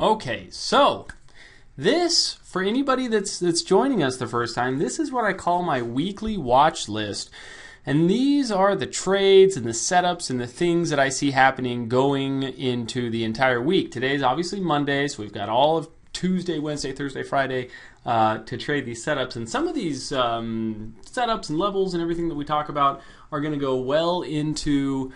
Okay, so this, for anybody that's joining us the first time, this is what I call my weekly watch list. And these are the trades and the setups and the things that I see happening going into the entire week. Today's obviously Monday, so we've got all of Tuesday, Wednesday, Thursday, Friday to trade these setups. And some of these setups and levels and everything that we talk about are going to go well into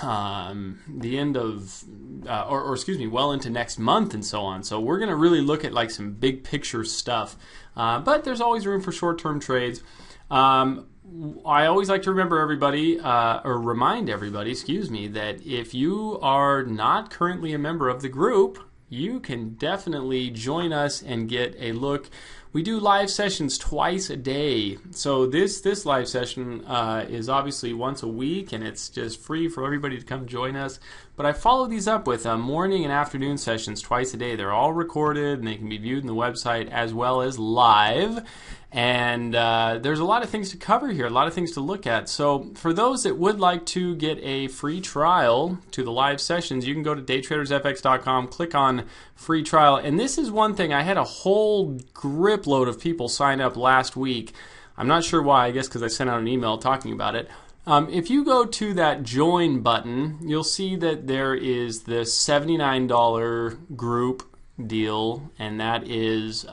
the end of, or excuse me, well into next month and so on. So we're going to really look at like some big picture stuff. But there's always room for short-term trades. I always like to remember everybody, or remind everybody, excuse me, that if you are not currently a member of the group, you can definitely join us and get a look. We do live sessions twice a day. So this live session is obviously once a week, and it's just free for everybody to come join us. But I follow these up with morning and afternoon sessions twice a day. They're all recorded, and they can be viewed on the website as well as live. And there's a lot of things to cover here, a lot of things to look at. So for those that would like to get a free trial to the live sessions, you can go to daytradersfx.com, click on free trial. And this is one thing, I had a whole grip load of people sign up last week. I'm not sure why, I guess because I sent out an email talking about it. If you go to that join button, you'll see that there is the $79 group deal, and that is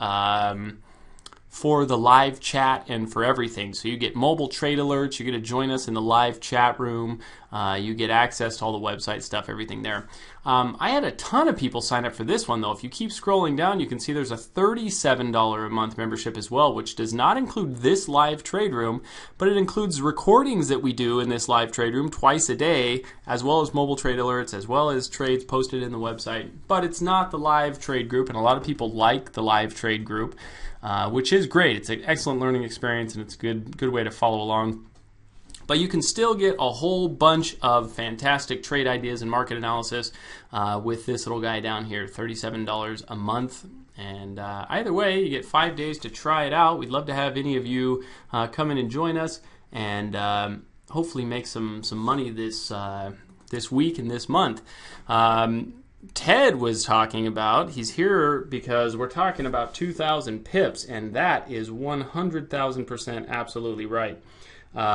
for the live chat and for everything. So you get mobile trade alerts, you get to join us in the live chat room, you get access to all the website stuff, everything there. I had a ton of people sign up for this one though. If you keep scrolling down, you can see there's a $37 a month membership as well, which does not include this live trade room, but it includes recordings that we do in this live trade room twice a day, as well as mobile trade alerts, as well as trades posted in the website. But it's not the live trade group, and a lot of people like the live trade group. Which is great. It's an excellent learning experience, and it's a good way to follow along. But you can still get a whole bunch of fantastic trade ideas and market analysis with this little guy down here, $37 a month. And either way, you get 5 days to try it out. We'd love to have any of you come in and join us, and hopefully make some money this week and this month. Ted was talking about, he's here because we're talking about 2,000 pips, and that is 100,000% absolutely right.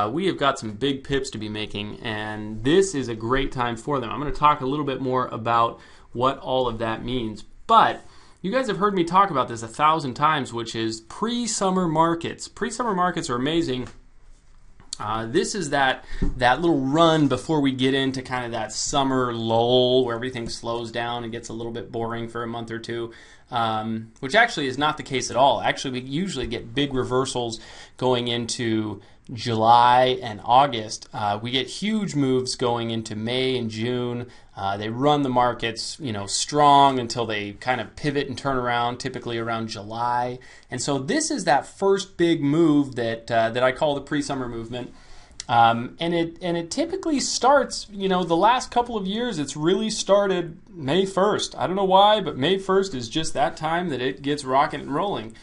We have got some big pips to be making, and this is a great time for them. I'm going to talk a little bit more about what all of that means. But you guys have heard me talk about this 1,000 times, which is pre-summer markets. Pre-summer markets are amazing. This is that little run before we get into kind of that summer lull where everything slows down and gets a little bit boring for a month or two, which actually is not the case at all. Actually, we usually get big reversals going into July and August. We get huge moves going into May and June. They run the markets, strong until they kind of pivot and turn around, typically around July. And so this is that first big move that I call the pre-summer movement. And it typically starts, the last couple of years, it's really started May 1st. I don't know why, but May 1st is just that time that it gets rocking and rolling.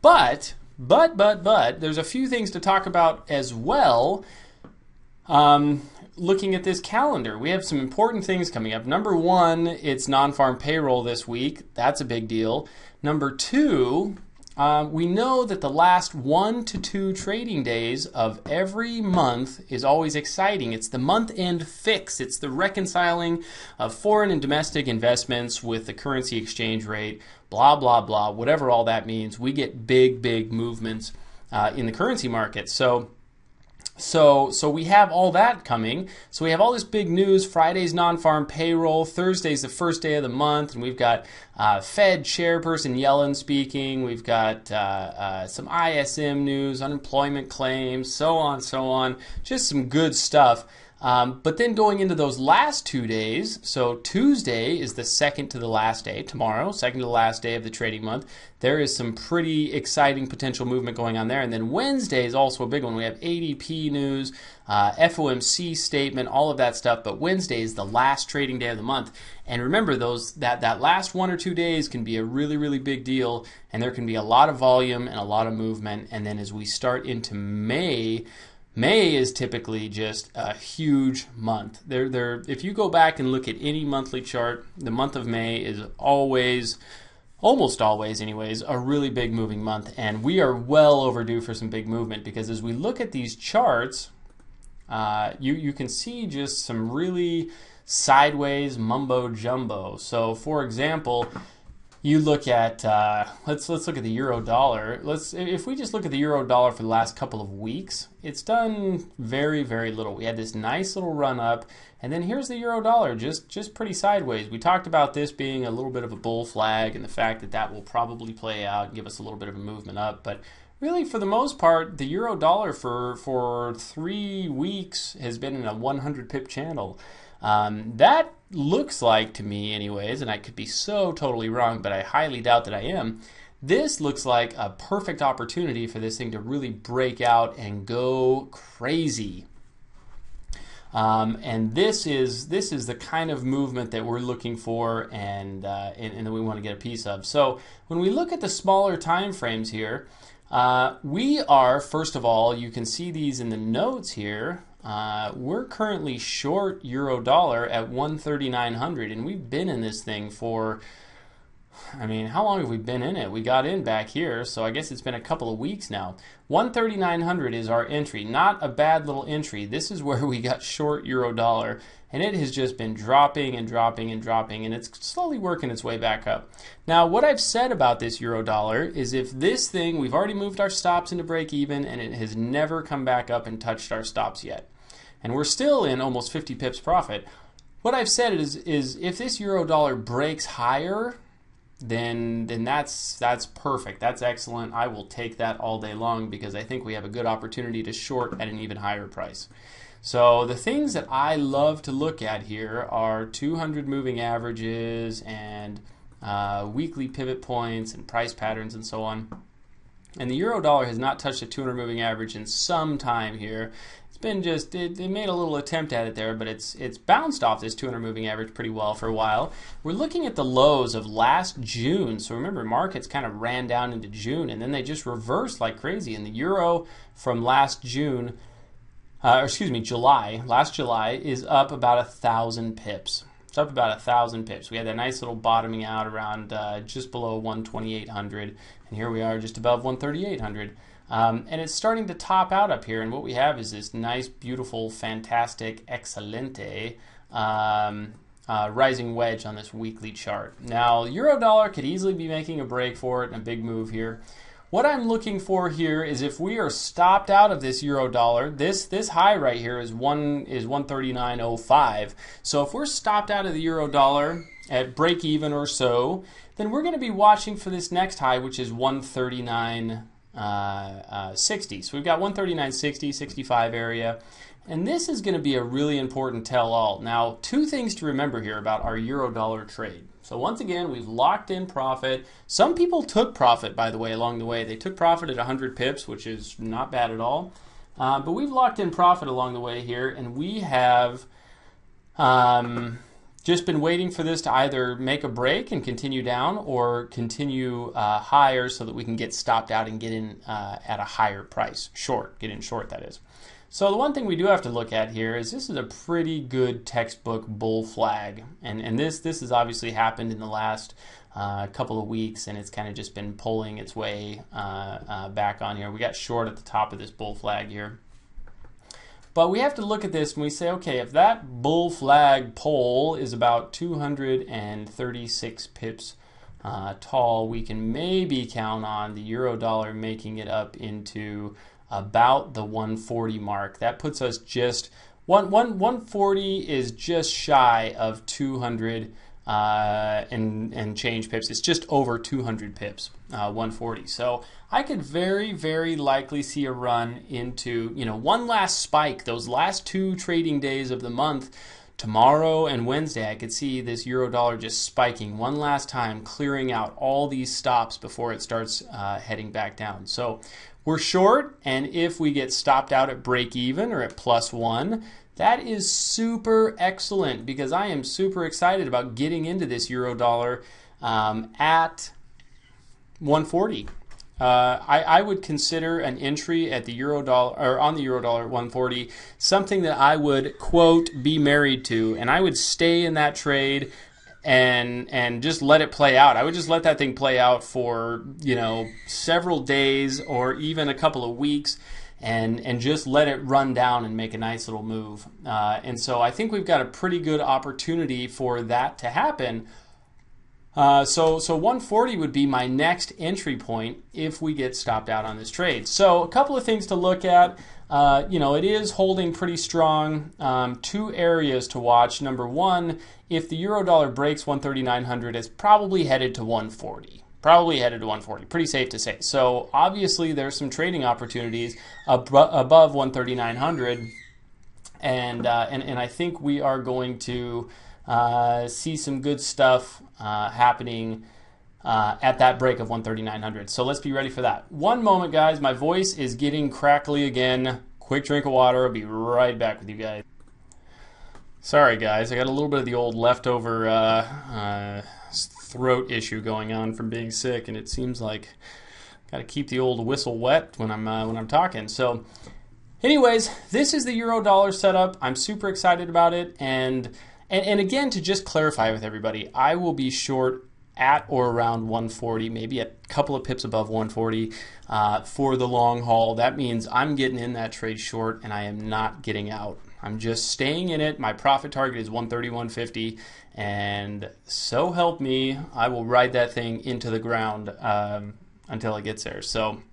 But there's a few things to talk about as well. Looking at this calendar, we have some important things coming up. Number one, it's non-farm payroll this week. That's a big deal. Number two, we know that the last 1 to 2 trading days of every month is always exciting. It's the month-end fix. It's the reconciling of foreign and domestic investments with the currency exchange rate, blah, blah, blah, whatever all that means. We get big movements in the currency market. So we have all that coming. So we have all this big news. Friday's non-farm payroll. Thursday's the first day of the month, and we've got Fed Chairperson Yellen speaking. We've got some ISM news, unemployment claims, so on. Just some good stuff. But then going into those last 2 days, so Tuesday is the second to the last day, tomorrow, second to the last day of the trading month. There is some pretty exciting potential movement going on there. And then Wednesday is also a big one. We have ADP news, FOMC statement, all of that stuff. But Wednesday is the last trading day of the month. And remember, that last 1 or 2 days can be a really big deal. And there can be a lot of volume and a lot of movement. And then as we start into May, May is typically just a huge month. If you go back and look at any monthly chart, the month of May is always, almost always anyways, a really big moving month. And we are well overdue for some big movement, because as we look at these charts, you can see just some really sideways mumbo jumbo. So for example, you look at let's look at the euro dollar. If we just look at the euro dollar for the last couple of weeks, it's done very, very little. We had this nice little run up, and then here's the euro dollar, just pretty sideways. We talked about this being a little bit of a bull flag, and the fact that that will probably play out and give us a little bit of a movement up. But really, for the most part, the euro dollar for 3 weeks has been in a 100 pip channel. That looks like, to me anyways, and I could be so totally wrong, but I highly doubt that I am, this looks like a perfect opportunity for this thing to really break out and go crazy. And this is the kind of movement that we're looking for, and that we want to get a piece of. So when we look at the smaller time frames here, we are, first of all, you can see these in the notes here. We're currently short euro dollar at 139.00, and we've been in this thing for, I mean, how long have we been in it? We got in back here, so I guess it's been a couple of weeks now. 139.00 is our entry. Not a bad little entry. This is where we got short euro dollar, and it has just been dropping and dropping and dropping, and it's slowly working its way back up. Now, what I've said about this euro dollar is, if this thing, we've already moved our stops into break even, and it has never come back up and touched our stops yet, and we're still in almost 50 pips profit. What I've said is if this euro dollar breaks higher, then that's perfect. That's excellent. I will take that all day long, because I think we have a good opportunity to short at an even higher price. So the things that I love to look at here are 200 moving averages and weekly pivot points and price patterns and so on. And the euro dollar has not touched a 200 moving average in some time here. It's been just, it made a little attempt at it there, but it's bounced off this 200 moving average pretty well for a while. We're looking at the lows of last June. So remember, markets kind of ran down into June, and then they just reversed like crazy. And the euro from last June, July, last July, is up about 1,000 pips. It's up about 1,000 pips. We had that nice little bottoming out around just below 128.00, and here we are just above 138.00. And it's starting to top out up here, and what we have is this nice, beautiful, fantastic, excelente rising wedge on this weekly chart. Now, euro dollar could easily be making a break for it and a big move here. What I'm looking for here is, if we are stopped out of this euro dollar, this high right here is 139.05. So if we're stopped out of the euro dollar at break even or so, then we're going to be watching for this next high, which is 139.60. So we've got 139.60, 65 area. And this is going to be a really important tell-all. Now, two things to remember here about our euro dollar trade. So once again, we've locked in profit. Some people took profit, by the way, along the way. They took profit at 100 pips, which is not bad at all. But we've locked in profit along the way here, and we have just been waiting for this to either make a break and continue down, or continue higher so that we can get stopped out and get in at a higher price. Get in short, that is. So the one thing we do have to look at here is, this is a pretty good textbook bull flag, and this has obviously happened in the last couple of weeks, and it's kind of just been pulling its way back on here. We got short at the top of this bull flag here. But we have to look at this and we say, okay, if that bull flag pole is about 236 pips tall, we can maybe count on the euro dollar making it up into about the 140 mark. That puts us just 140 is just shy of 200 and change pips. It's just over 200 pips, 140. So I could very, very likely see a run into, one last spike. Those last two trading days of the month, tomorrow and Wednesday, I could see this euro dollar just spiking one last time, clearing out all these stops before it starts heading back down. So we're short, and if we get stopped out at break even or at +1, that is super excellent, because I am super excited about getting into this euro dollar at 140. I would consider an entry at the euro dollar or on the euro dollar at 140 something that I would quote be married to, and I would stay in that trade and just let it play out. I would just let that thing play out for, you know, several days or even a couple of weeks, and just let it run down and make a nice little move. And so I think we've got a pretty good opportunity for that to happen. So 140 would be my next entry point if we get stopped out on this trade. So a couple of things to look at. You know, it is holding pretty strong. Two areas to watch. Number one, if the euro dollar breaks 139.00, it's probably headed to 140. Probably headed to 140. Pretty safe to say. So obviously there's some trading opportunities above 139.00, and I think we are going to see some good stuff happening at that break of 139.00. So let's be ready for that. One moment, guys. My voice is getting crackly again. Quick drink of water. I'll be right back with you guys. Sorry, guys. I got a little bit of the old leftover throat issue going on from being sick, and it seems like got to keep the old whistle wet when I'm talking. So, anyways, this is the euro dollar setup. I'm super excited about it, and again, to just clarify with everybody, I will be short at or around 140, maybe a couple of pips above 140 for the long haul. That means I'm getting in that trade short, and I am not getting out. I'm just staying in it. My profit target is 131.50, and so help me, I will ride that thing into the ground until it gets there. So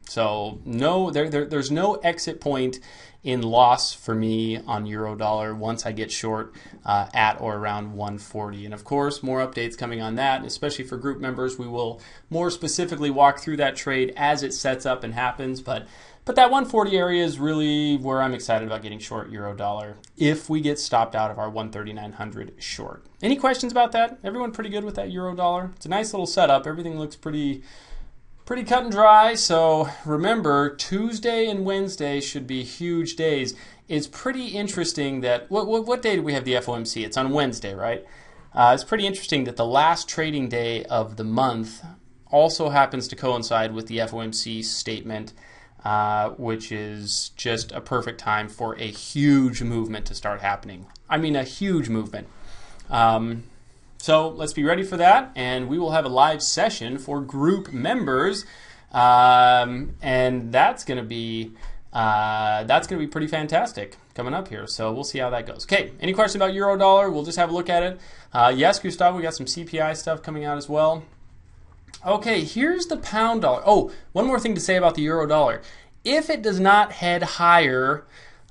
no, there's no exit point in loss for me on euro dollar once I get short at or around 140. And of course, more updates coming on that, especially for group members. We will more specifically walk through that trade as it sets up and happens. But that 140 area is really where I'm excited about getting short euro dollar if we get stopped out of our 139.00 short. Any questions about that? Everyone pretty good with that euro dollar? It's a nice little setup. Everything looks pretty cut and dry. So remember, Tuesday and Wednesday should be huge days. It's pretty interesting that what day do we have the FOMC? It's on Wednesday, right? It's pretty interesting that the last trading day of the month also happens to coincide with the FOMC statement, which is just a perfect time for a huge movement to start happening. I mean, a huge movement. So let's be ready for that, and we will have a live session for group members, and that's going to be pretty fantastic coming up here. So we'll see how that goes. Okay, any questions about euro dollar? We'll just have a look at it. Yes, Gustavo, we got some CPI stuff coming out as well. Okay, here's the pound dollar. Oh, one more thing to say about the euro dollar. If it does not head higher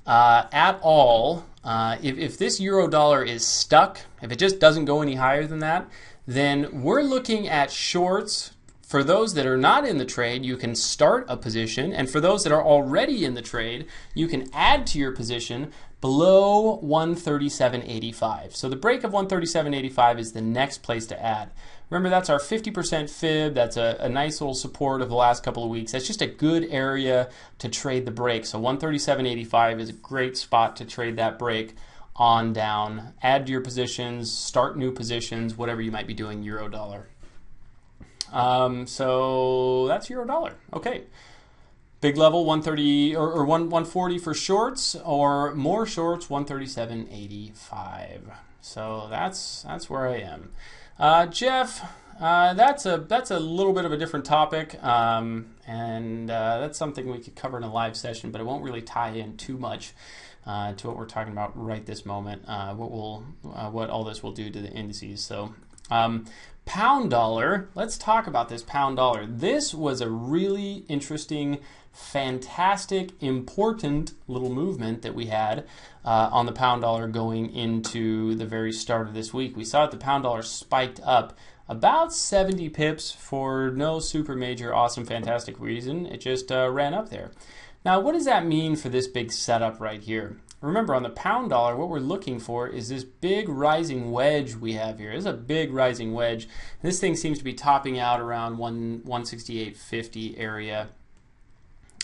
at all, if this euro dollar is stuck, if it just doesn't go any higher than that, then we're looking at shorts. For those that are not in the trade, you can start a position, and for those that are already in the trade, you can add to your position below 137.85. So the break of 137.85 is the next place to add. Remember, that's our 50% fib. That's a nice little support of the last couple of weeks. That's just a good area to trade the break. So 137.85 is a great spot to trade that break on down. Add to your positions, start new positions, whatever you might be doing euro dollar. So that's euro dollar. Okay. Big level 130 or 140 for shorts, or more shorts 137.85. So that's where I am. Jeff, that's a little bit of a different topic, and that's something we could cover in a live session, but it won't really tie in too much to what we're talking about right this moment. What all this will do to the indices. So, pound dollar. Let's talk about this pound dollar. This was a really interesting, fantastic, important little movement that we had on the pound dollar going into the very start of this week. We saw that the pound dollar spiked up about 70 pips for no super major, awesome, fantastic reason. It just ran up there. Now, what does that mean for this big setup right here? Remember, on the pound dollar, what we're looking for is this big rising wedge we have here. This is a big rising wedge. This thing seems to be topping out around 168.50 area.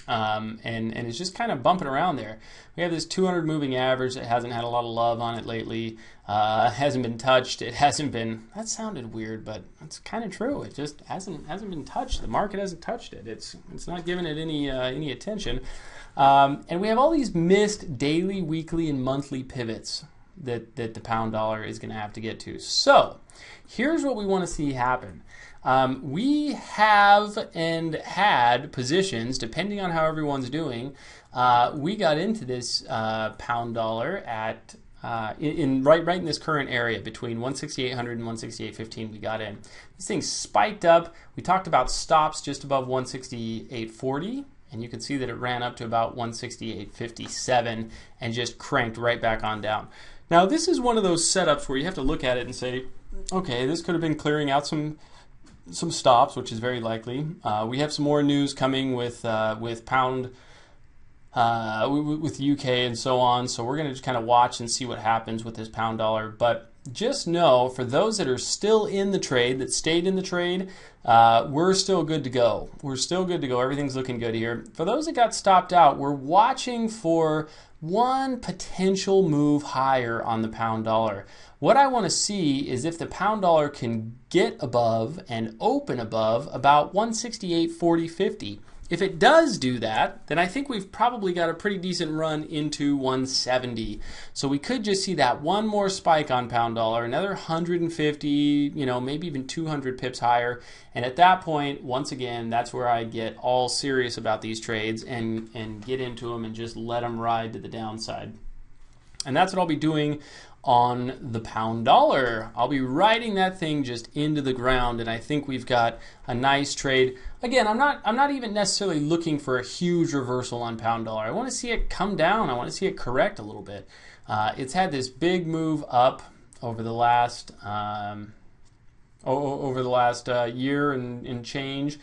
and it's just kind of bumping around there. We have this 200 moving average that hasn't had a lot of love on it lately. Hasn't been touched. It hasn't been. That sounded weird, but it's kind of true. It just hasn't been touched. The market hasn't touched it. It's not giving it any attention. And we have all these missed daily, weekly, and monthly pivots that the pound dollar is going to have to get to. So here's what we want to see happen. We have and had positions, depending on how everyone's doing. We got into this pound dollar at right in this current area between 168.00 and 168.15. We got in. This thing spiked up. We talked about stops just above 168.40. And you can see that it ran up to about 168.57 and just cranked right back on down. Now, this is one of those setups where you have to look at it and say, okay, this could have been clearing out some stops, which is very likely. We have some more news coming with pound, with UK and so on. So we're going to just kind of watch and see what happens with this pound dollar. But just know, for those that are still in the trade, that stayed in the trade, we're still good to go. We're still good to go. Everything's looking good here. For those that got stopped out, we're watching for one potential move higher on the pound dollar. What I want to see is if the pound dollar can get above and open above about 168.40.50. If it does do that, then I think we've probably got a pretty decent run into 170. So we could just see that one more spike on pound dollar, another 150, maybe even 200 pips higher. And at that point, once again, that's where I get all serious about these trades and get into them and just let them ride to the downside. And that's what I'll be doing on the pound dollar. I'll be riding that thing just into the ground, and I think we've got a nice trade. Again, I'm not even necessarily looking for a huge reversal on pound dollar. I want to see it come down. I want to see it correct a little bit. It's had this big move up over the last year and change,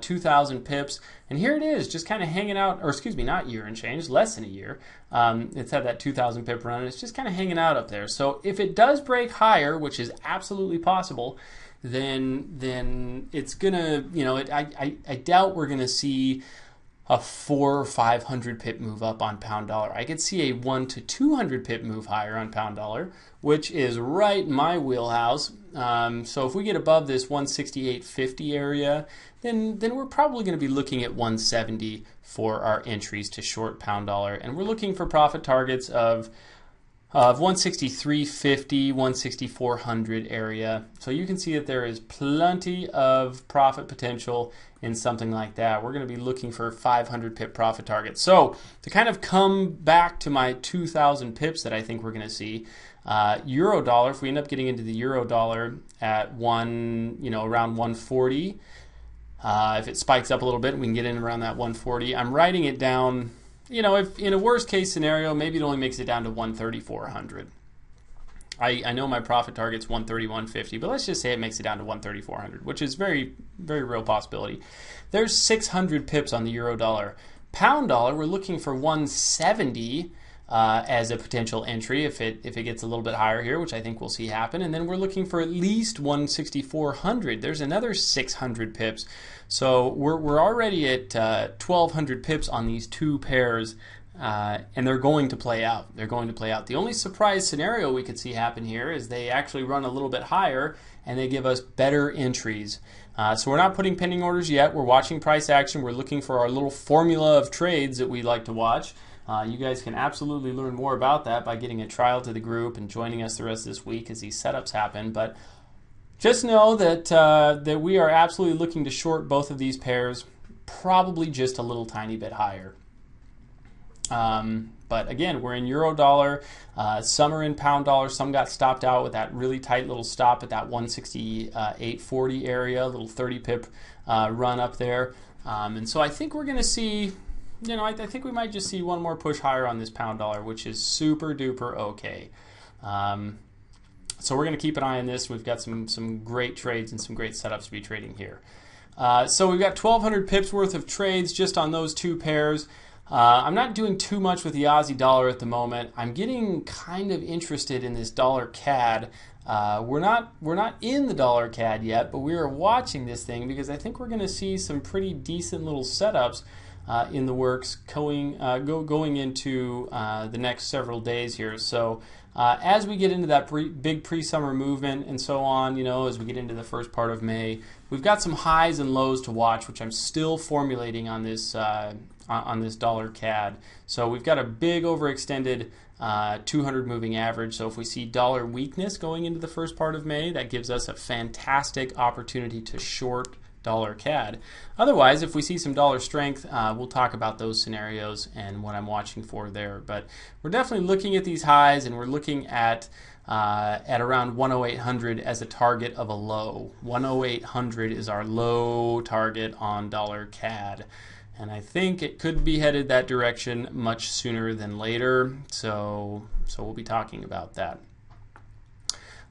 2,000 pips. And here it is, just kind of hanging out, or excuse me, not year and change, less than a year. It's had that 2,000 pip run, and it's just kind of hanging out up there. So if it does break higher, which is absolutely possible, then it's gonna, I doubt we're gonna see a 400 or 500 pip move up on pound dollar. I could see a 100 to 200 pip move higher on pound dollar, which is right in my wheelhouse. So if we get above this 168.50 area, then we're probably going to be looking at 170 for our entries to short pound dollar, and we're looking for profit targets of 163.50, 164.00 area. So you can see that there is plenty of profit potential in something like that. We're going to be looking for 500 pip profit targets. So to kind of come back to my 2,000 pips that I think we're going to see, euro dollar, if we end up getting into the euro dollar at around 140, if it spikes up a little bit, we can get in around that 140. I'm writing it down. If in a worst case scenario, maybe it only makes it down to 134.00. I know my profit target's 131.50, but let's just say it makes it down to 134.00, which is very, very real possibility. There's 600 pips on the euro dollar. Pound dollar, we're looking for 170 as a potential entry if it gets a little bit higher here, which I think we'll see happen. And then we're looking for at least 164.00. There's another 600 pips. So we're already at 1,200 pips on these two pairs, and they're going to play out. They're going to play out. The only surprise scenario we could see happen here is they actually run a little bit higher and they give us better entries. So we're not putting pending orders yet. We're watching price action. We're looking for our little formula of trades that we like to watch. You guys can absolutely learn more about that by getting a trial to the group and joining us the rest of this week as these setups happen. But just know that that we are absolutely looking to short both of these pairs, probably just a little tiny bit higher. But again, we're in euro dollar, some are in pound dollar, some got stopped out with that really tight little stop at that 168.40 area, a little 30 pip run up there. And so I think we're going to see, I think we might just see one more push higher on this pound dollar, which is super duper okay. So we're going to keep an eye on this. We've got some great trades and some great setups to be trading here. So we've got 1,200 pips worth of trades just on those two pairs. I'm not doing too much with the Aussie dollar at the moment. I'm getting kind of interested in this dollar CAD. We're not in the dollar CAD yet, but we are watching this thing because I think we're going to see some pretty decent little setups in the works going into the next several days here. So as we get into that big pre-summer movement and so on, you know, as we get into the first part of May, we've got some highs and lows to watch, which I'm still formulating on this dollar CAD. So we've got a big overextended 200 moving average. So if we see dollar weakness going into the first part of May, that gives us a fantastic opportunity to short dollar CAD. Otherwise, if we see some dollar strength, we'll talk about those scenarios and what I'm watching for there. But we're definitely looking at these highs, and we're looking at around 10800 as a target of a low. 10800 is our low target on dollar CAD. And I think it could be headed that direction much sooner than later. So we'll be talking about that.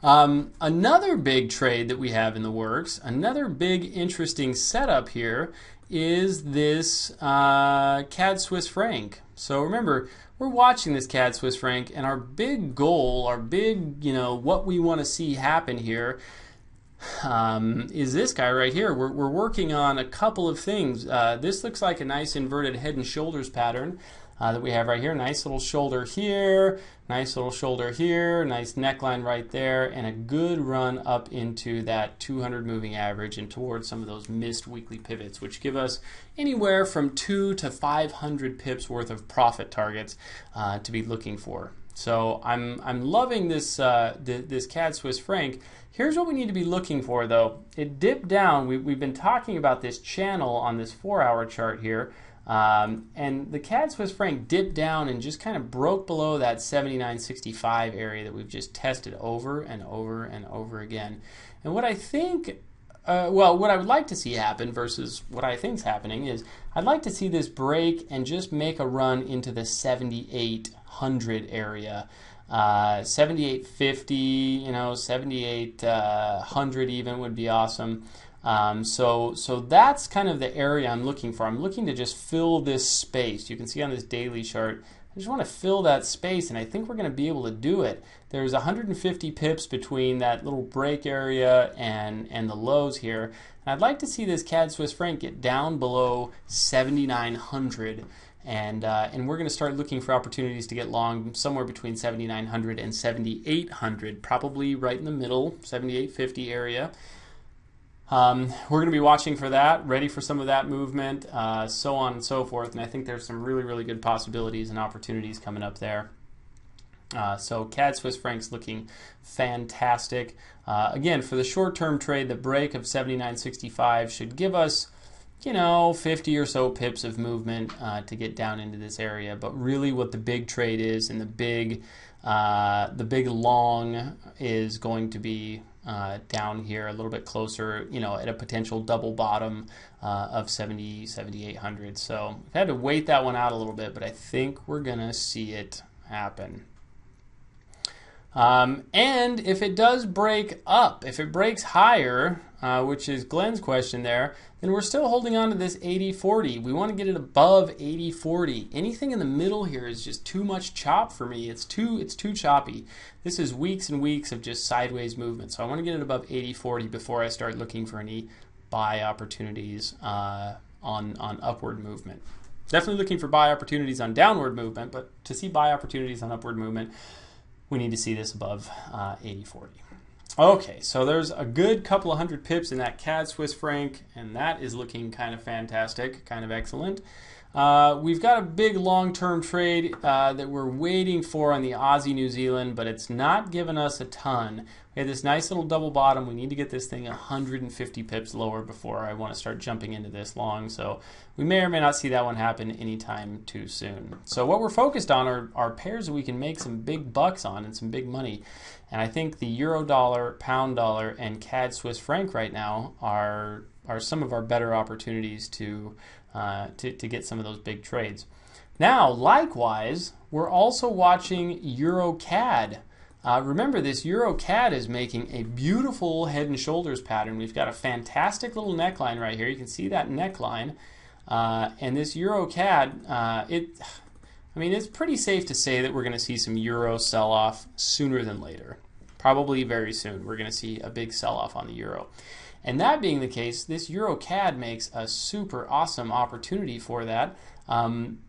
Another big trade that we have in the works, another big interesting setup here, is this CAD Swiss franc. So remember, we're watching this CAD Swiss franc, and our big goal, our big, you know, what we want to see happen here is this guy right here. We're working on a couple of things. This looks like a nice inverted head and shoulders pattern that we have right here. Nice little shoulder here, nice little shoulder here, nice neckline right there, and a good run up into that 200 moving average and towards some of those missed weekly pivots, which give us anywhere from 200 to 500 pips worth of profit targets to be looking for. So I'm loving this this CAD Swiss franc. Here's what we need to be looking for, though. It dipped down. We've been talking about this channel on this 4-hour chart here. And the CAD Swiss franc dipped down and just kind of broke below that 79.65 area that we've just tested over and over and over again. And what I think, what I would like to see happen versus what I think is happening is I'd like to see this break and just make a run into the 7800 area. 7850, you know, 7800 even would be awesome. So that's kind of the area I'm looking for. I'm looking to just fill this space. You can see on this daily chart, I just want to fill that space, and I think we're going to be able to do it. There's 150 pips between that little break area and the lows here. And I'd like to see this CAD Swiss franc get down below 7900. And we're going to start looking for opportunities to get long somewhere between 7,900 and 7,800, probably right in the middle, 7,850 area. We're going to be watching for that, ready for some of that movement, so on and so forth. And I think there's some really, really good possibilities and opportunities coming up there. So CAD Swiss franc's looking fantastic. Again, for the short-term trade, the break of 79.65 should give us, you know, 50 or so pips of movement to get down into this area. But really what the big trade is, and the big long is going to be down here a little bit closer, you know, at a potential double bottom of 7,800. So I've had to wait that one out a little bit, but I think we're going to see it happen. And if it does break up, if it breaks higher, which is Glenn's question there, then we're still holding on to this 80-40. We want to get it above 80-40. Anything in the middle here is just too much chop for me. It's too choppy. This is weeks and weeks of just sideways movement. So I want to get it above 80-40 before I start looking for any buy opportunities on upward movement. Definitely looking for buy opportunities on downward movement, but to see buy opportunities on upward movement, we need to see this above 80-40. Okay, so there's a good couple of hundred pips in that CAD Swiss franc, and that is looking kind of fantastic, kind of excellent. We've got a big long-term trade that we're waiting for on the Aussie New Zealand, but it's not given us a ton. We had this nice little double bottom. We need to get this thing 150 pips lower before I want to start jumping into this long. So we may or may not see that one happen anytime too soon. So what we're focused on are pairs that we can make some big bucks on and some big money. And I think the euro dollar, pound dollar, and CAD Swiss franc right now are some of our better opportunities to get some of those big trades. Now, likewise, we're also watching Euro CAD. Remember, this Euro CAD is making a beautiful head and shoulders pattern. We've got a fantastic little neckline right here. You can see that neckline. And this Euro CAD, I mean, it's pretty safe to say that we're going to see some euro sell-off sooner than later. Probably very soon. We're going to see a big sell-off on the euro. And that being the case, this Euro CAD makes a super awesome opportunity for that.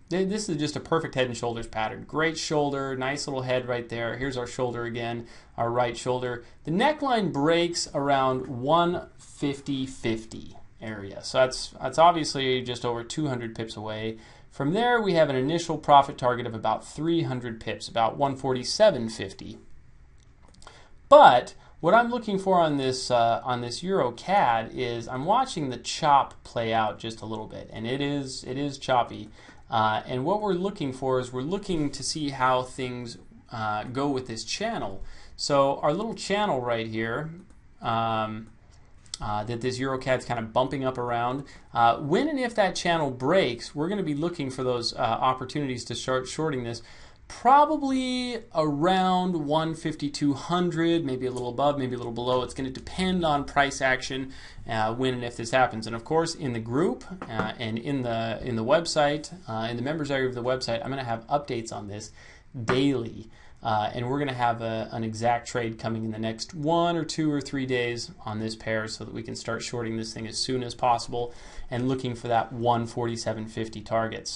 This is just a perfect head and shoulders pattern. Great shoulder, nice little head right there. Here's our shoulder again, our right shoulder. The neckline breaks around 150.50 area. So that's obviously just over 200 pips away. From there, we have an initial profit target of about 300 pips, about 147.50. But what I'm looking for on this Euro CAD is I'm watching the chop play out just a little bit, and it is choppy. And what we're looking for is we're looking to see how things go with this channel. So our little channel right here that this Euro CAD's kind of bumping up around. When and if that channel breaks, we're going to be looking for those opportunities to start shorting this. Probably around 152.00, maybe a little above, maybe a little below. It's going to depend on price action when and if this happens. And of course, in the group and in the website, in the members area of the website, I'm going to have updates on this daily. And we're going to have an exact trade coming in the next 1 or 2 or 3 days on this pair so that we can start shorting this thing as soon as possible and looking for that 147.50 target.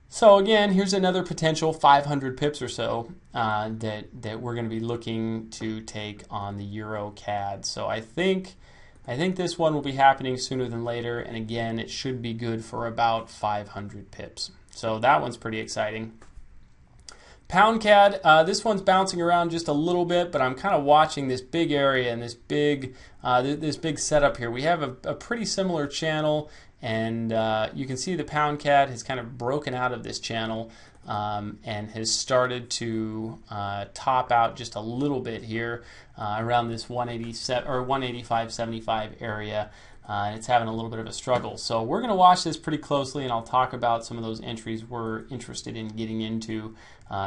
So again, here's another potential 500 pips or so that we're going to be looking to take on the Euro CAD. So I think this one will be happening sooner than later, and again, it should be good for about 500 pips. So that one's pretty exciting. Pound CAD, this one's bouncing around just a little bit, but I'm kind of watching this big area and this big setup here. We have a pretty similar channel, and you can see the Pound CAD has kind of broken out of this channel and has started to top out just a little bit here around this 187 or 185.75 area. And it's having a little bit of a struggle. So we're going to watch this pretty closely, and I'll talk about some of those entries we're interested in getting into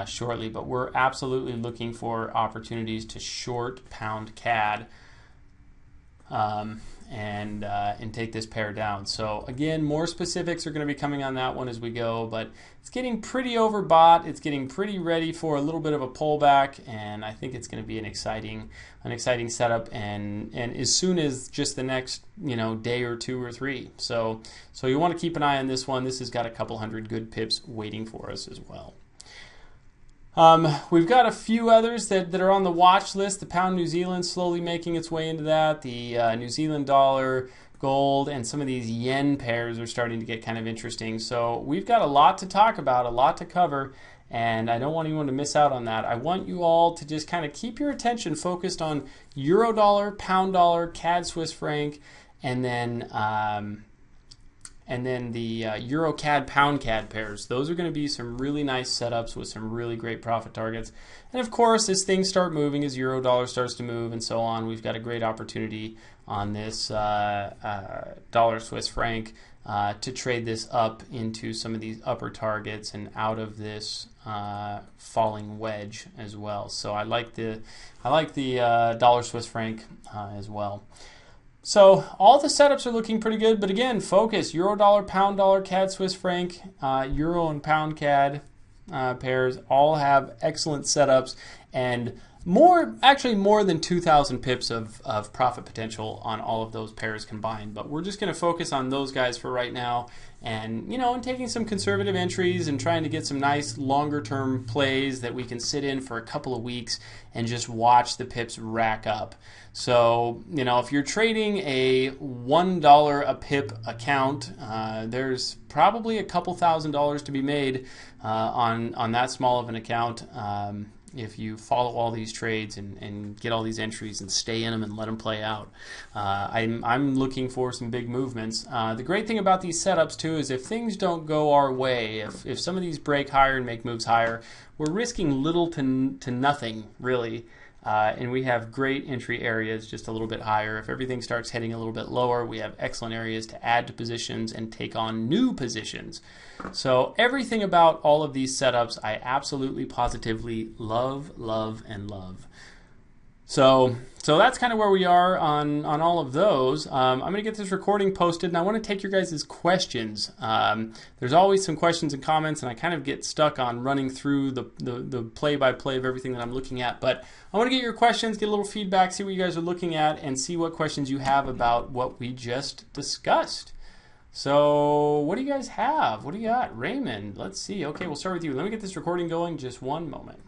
shortly. But we're absolutely looking for opportunities to short Pound CAD and take this pair down. So again, more specifics are going to be coming on that one as we go, but it's getting pretty overbought. It's getting pretty ready for a little bit of a pullback, and I think it's going to be an exciting setup, and as soon as just the next day or 2 or 3. So you want to keep an eye on this one. This has got a couple hundred good pips waiting for us as well. We've got a few others that are on the watch list. The pound New Zealand slowly making its way into that. The New Zealand dollar, gold, and some of these yen pairs are starting to get kind of interesting. So we've got a lot to talk about, a lot to cover, and I don't want anyone to miss out on that. I want you all to just kind of keep your attention focused on euro dollar, pound dollar, CAD Swiss franc, and then the Euro CAD, Pound CAD pairs. Those are going to be some really nice setups with some really great profit targets. And of course, as things start moving, as Euro dollar starts to move and so on, we've got a great opportunity on this dollar Swiss franc to trade this up into some of these upper targets and out of this falling wedge as well. So I like the dollar Swiss franc as well. So all the setups are looking pretty good, but again, focus. Euro dollar, pound dollar, CAD Swiss franc, Euro and pound CAD pairs all have excellent setups, and actually more than 2,000 pips of profit potential on all of those pairs combined. But we're just going to focus on those guys for right now, and and taking some conservative entries and trying to get some nice longer term plays that we can sit in for a couple of weeks and just watch the pips rack up. So if you're trading a $1 a pip account, there's probably a couple $1,000s to be made on that small of an account. If you follow all these trades and get all these entries and stay in them and let them play out. I'm looking for some big movements. The great thing about these setups too is if things don't go our way, if some of these break higher and make moves higher, we're risking little to nothing really. And we have great entry areas just a little bit higher. If everything starts heading a little bit lower, we have excellent areas to add to positions and take on new positions. So everything about all of these setups I absolutely positively love, and love. So that's kind of where we are on all of those. I'm going to get this recording posted, and I want to take your guys' questions. There's always some questions and comments, and I kind of get stuck on running through the play-by-play of everything that I'm looking at. But I want to get your questions, get a little feedback, see what you guys are looking at, and see what questions you have about what we just discussed. So what do you guys have? What do you got? Raymond, let's see. Okay, we'll start with you. Let me get this recording going. Just one moment.